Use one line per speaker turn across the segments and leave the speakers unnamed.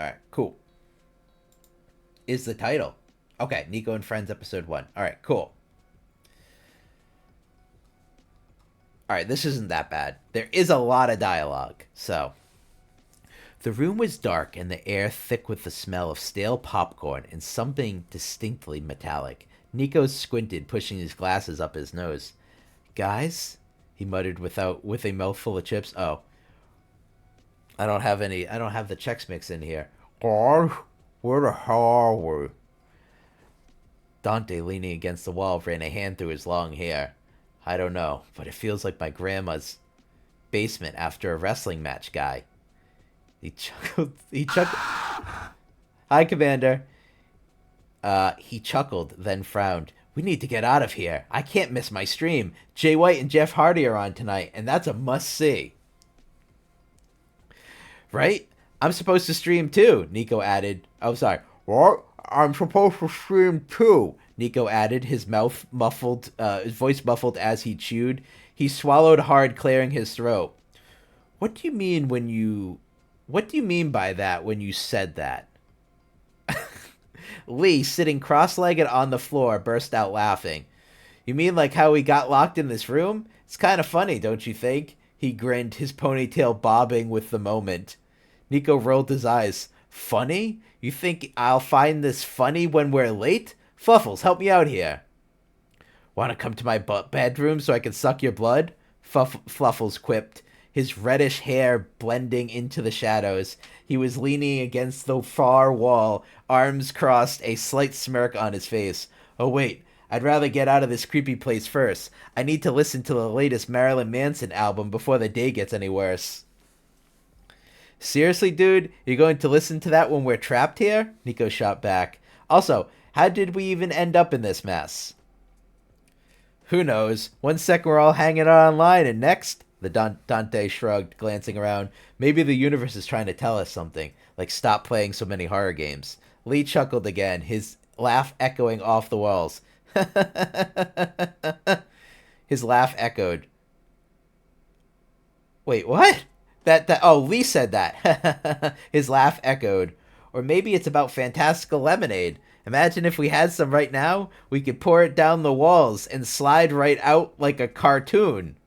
right, cool. Is the title. Okay, Nico and Friends episode 1. All right, cool. All right, this isn't that bad. There is a lot of dialogue. So, the room was dark and the air thick with the smell of stale popcorn and something distinctly metallic. Nico squinted, pushing his glasses up his nose. Guys, he muttered with a mouthful of chips. Oh, I don't have any. I don't have the Chex Mix in here. Guys, where the hell are we? Dante, leaning against the wall, ran a hand through his long hair. I don't know, but it feels like my grandma's basement after a wrestling match, guy. He chuckled. He chuckled. Hi, Commander. He chuckled, then frowned. We need to get out of here. I can't miss my stream. Jay White and Jeff Hardy are on tonight, and that's a must-see. Right? I'm supposed to stream too, Nico added. Oh, sorry. What? I'm supposed to stream too, Nico added, his voice muffled as he chewed. He swallowed hard, clearing his throat. What do you mean by that when you said that? Lee, sitting cross-legged on the floor, burst out laughing. You mean like how we got locked in this room? It's kind of funny, don't you think? He grinned, his ponytail bobbing with the moment. Nico rolled his eyes. Funny? You think I'll find this funny when we're late? Fluffles, help me out here. Want to come to my bedroom so I can suck your blood? Fluffles quipped, his reddish hair blending into the shadows. He was leaning against the far wall, arms crossed, a slight smirk on his face. Oh, wait. I'd rather get out of this creepy place first. I need to listen to the latest Marilyn Manson album before the day gets any worse. Seriously, dude? You're going to listen to that when we're trapped here? Nico shot back. Also, how did we even end up in this mess? Who knows? One second we're all hanging out online, and next... Dante shrugged, glancing around. Maybe the universe is trying to tell us something, like stop playing so many horror games. Lee chuckled again, his laugh echoing off the walls. His laugh echoed. Wait, what? Oh, Lee said that. His laugh echoed. Or maybe it's about fantastical lemonade. Imagine if we had some right now, we could pour it down the walls and slide right out like a cartoon.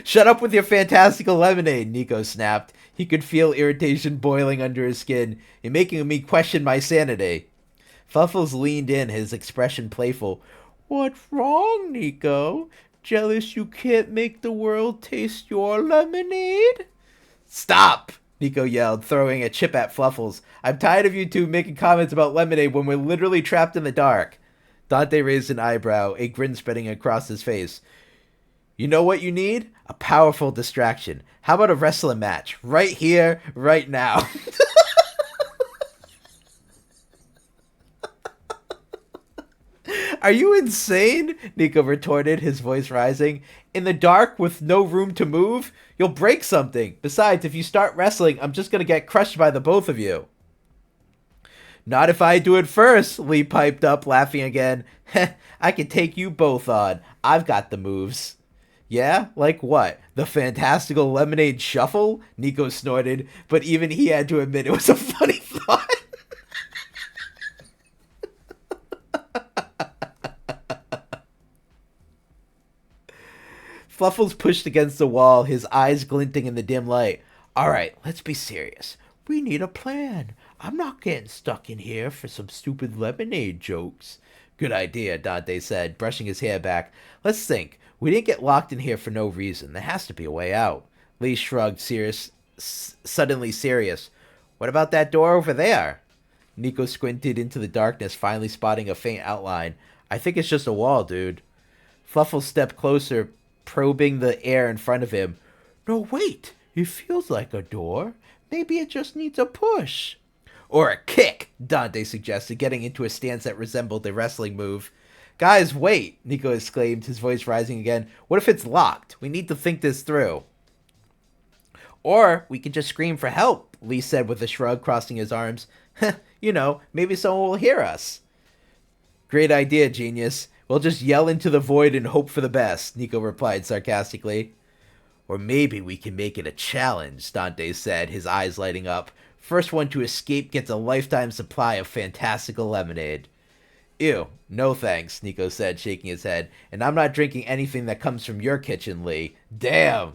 Shut up with your fantastical lemonade, Nico snapped. He could feel irritation boiling under his skin and making me question my sanity. Fluffles leaned in, his expression playful. What's wrong, Nico? Jealous you can't make the world taste your lemonade? Stop! Nico yelled, throwing a chip at Fluffles. I'm tired of you two making comments about lemonade when we're literally trapped in the dark. Dante raised an eyebrow, a grin spreading across his face. You know what you need? A powerful distraction. How about a wrestling match? Right here, right now. Are you insane? Nico retorted, his voice rising. In the dark with no room to move? You'll break something. Besides, if you start wrestling, I'm just going to get crushed by the both of you. Not if I do it first, Lee piped up, laughing again. I can take you both on. I've got the moves. Yeah? Like what? The fantastical lemonade shuffle? Nico snorted, but even he had to admit it was a funny thought. Fluffles pushed against the wall, his eyes glinting in the dim light. All right, let's be serious. We need a plan. I'm not getting stuck in here for some stupid lemonade jokes. Good idea, Dante said, brushing his hair back. Let's think. We didn't get locked in here for no reason. There has to be a way out. Lee shrugged, suddenly serious. What about that door over there? Nico squinted into the darkness, finally spotting a faint outline. I think it's just a wall, dude. Fluffles stepped closer, probing the air in front of him. No, wait. It feels like a door. Maybe it just needs a push. Or a kick, Dante suggested, getting into a stance that resembled a wrestling move. Guys, wait, Nico exclaimed, his voice rising again. What if it's locked? We need to think this through. Or we could just scream for help, Lee said with a shrug, crossing his arms. You know, maybe someone will hear us. Great idea, genius. We'll just yell into the void and hope for the best, Nico replied sarcastically. Or maybe we can make it a challenge, Dante said, his eyes lighting up. First one to escape gets a lifetime supply of fantastical lemonade. Ew, no thanks, Nico said, shaking his head. And I'm not drinking anything that comes from your kitchen, Lee. Damn.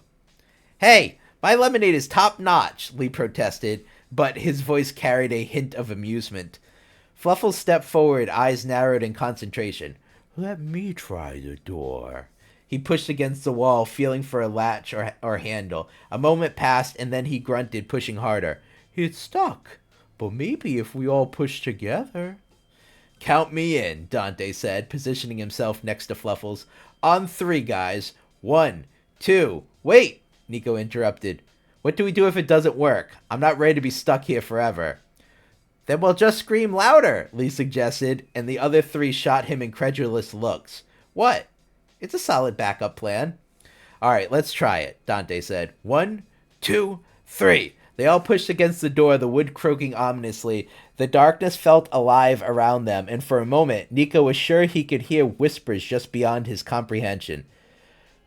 Hey, my lemonade is top notch, Lee protested, but his voice carried a hint of amusement. Fluffles stepped forward, eyes narrowed in concentration. Let me try the door. He pushed against the wall, feeling for a latch or handle. A moment passed, and then he grunted, pushing harder. It's stuck, but maybe if we all push together. Count me in, Dante said, positioning himself next to Fluffles. On 3, guys. 1, 2, wait, Nico interrupted. What do we do if it doesn't work? I'm not ready to be stuck here forever. Then we'll just scream louder, Lee suggested, and the other 3 shot him incredulous looks. What? It's a solid backup plan. All right, let's try it, Dante said. 1, 2, 3. They all pushed against the door, the wood croaking ominously. The darkness felt alive around them, and for a moment, Nico was sure he could hear whispers just beyond his comprehension.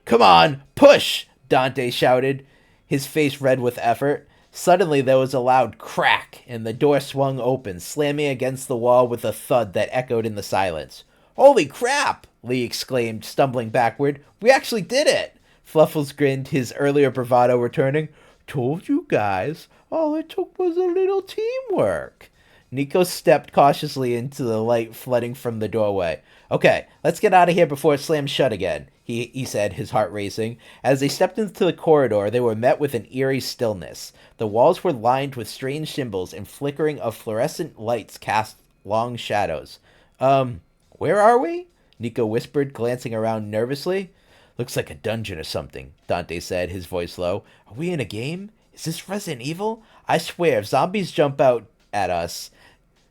Come on, push! Dante shouted, his face red with effort. Suddenly, there was a loud crack, and the door swung open, slamming against the wall with a thud that echoed in the silence. Holy crap! Lee exclaimed, stumbling backward. We actually did it! Fluffles grinned, his earlier bravado returning. Told you guys, all it took was a little teamwork. Nico stepped cautiously into the light flooding from the doorway. Okay, let's get out of here before it slams shut again, he said, his heart racing. As they stepped into the corridor, they were met with an eerie stillness. The walls were lined with strange symbols, and flickering of fluorescent lights cast long shadows. Where are we? Nico whispered, glancing around nervously. Looks like a dungeon or something, Dante said, his voice low. Are we in a game? Is this Resident Evil? I swear, if zombies jump out at us...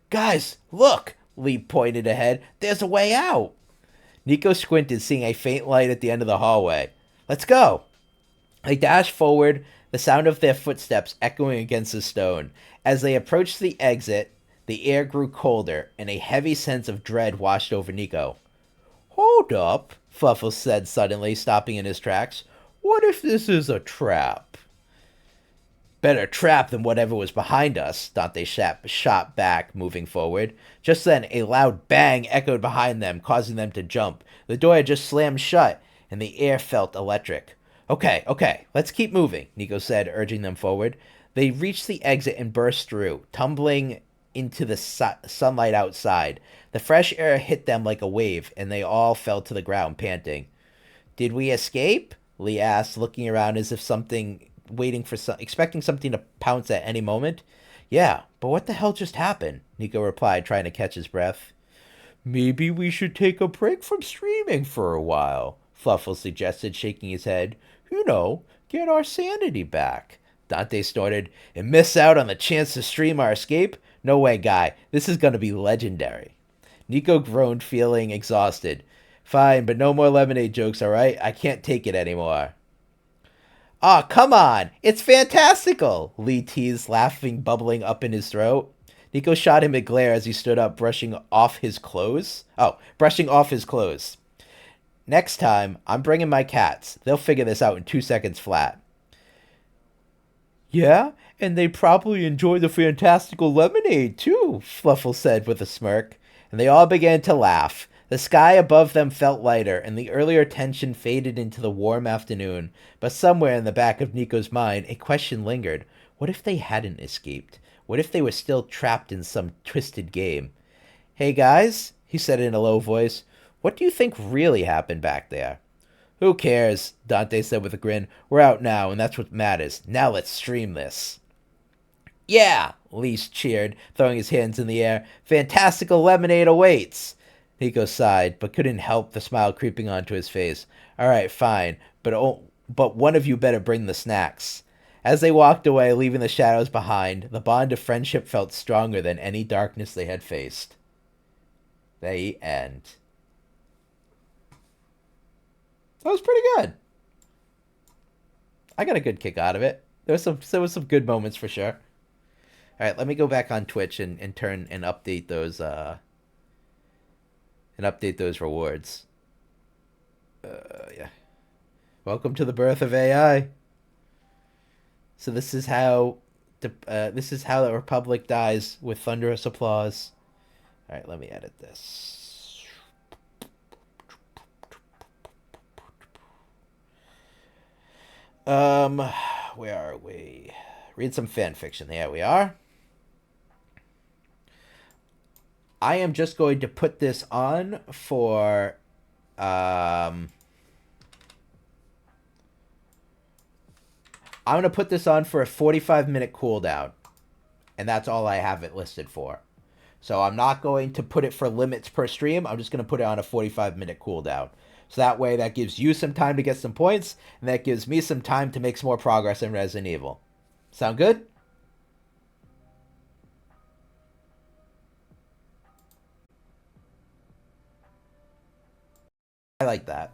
Guys, look! Lee pointed ahead. There's a way out! Nico squinted, seeing a faint light at the end of the hallway. Let's go! They dashed forward, the sound of their footsteps echoing against the stone. As they approached the exit, the air grew colder, and a heavy sense of dread washed over Nico. Hold up, Fluffles said suddenly, stopping in his tracks. What if this is a trap? Better trap than whatever was behind us, Dante shot back, moving forward. Just then, a loud bang echoed behind them, causing them to jump. The door had just slammed shut, and the air felt electric. Okay, let's keep moving, Nico said, urging them forward. They reached the exit and burst through, tumbling into the sunlight outside. The fresh air hit them like a wave, and they all fell to the ground, panting. Did we escape? Lee asked, looking around as if expecting something to pounce at any moment. Yeah, but what the hell just happened? Nico replied, trying to catch his breath. Maybe we should take a break from streaming for a while, Fluffles suggested, shaking his head. You know, get our sanity back. Dante snorted. And miss out on the chance to stream our escape? No way, guy. This is going to be legendary. Nico groaned, feeling exhausted. Fine, but no more lemonade jokes, all right? I can't take it anymore. Aw, come on! It's fantastical! Lee teased, laughing bubbling up in his throat. Nico shot him a glare as he stood up, brushing off his clothes. Next time, I'm bringing my cats. They'll figure this out in 2 seconds flat. Yeah, and they probably enjoy the fantastical lemonade, too, Fluffle said with a smirk. And they all began to laugh. The sky above them felt lighter, and the earlier tension faded into the warm afternoon. But somewhere in the back of Nico's mind, a question lingered. What if they hadn't escaped? What if they were still trapped in some twisted game? Hey, guys, he said in a low voice. What do you think really happened back there? Who cares? Dante said with a grin. We're out now, and that's what matters. Now let's stream this. Yeah, Lee cheered, throwing his hands in the air. Fantastical lemonade awaits. Nico sighed, but couldn't help the smile creeping onto his face. All right, fine, but one of you better bring the snacks. As they walked away, leaving the shadows behind, the bond of friendship felt stronger than any darkness they had faced. The end. That was pretty good. I got a good kick out of it. There was some good moments for sure. All right, let me go back on Twitch and turn and update those rewards. Yeah. Welcome to the birth of AI. So this is how the Republic dies with thunderous applause. All right, let me edit this. Um, where are we? Read some fan fiction. Yeah, we are. I am just going to put this on for I'm going to put this on for a 45-minute cooldown, and that's all I have it listed for. So I'm not going to put it for limits per stream. I'm just going to put it on a 45-minute cooldown. So that way that gives you some time to get some points, and that gives me some time to make some more progress in Resident Evil. Sound good? I like that.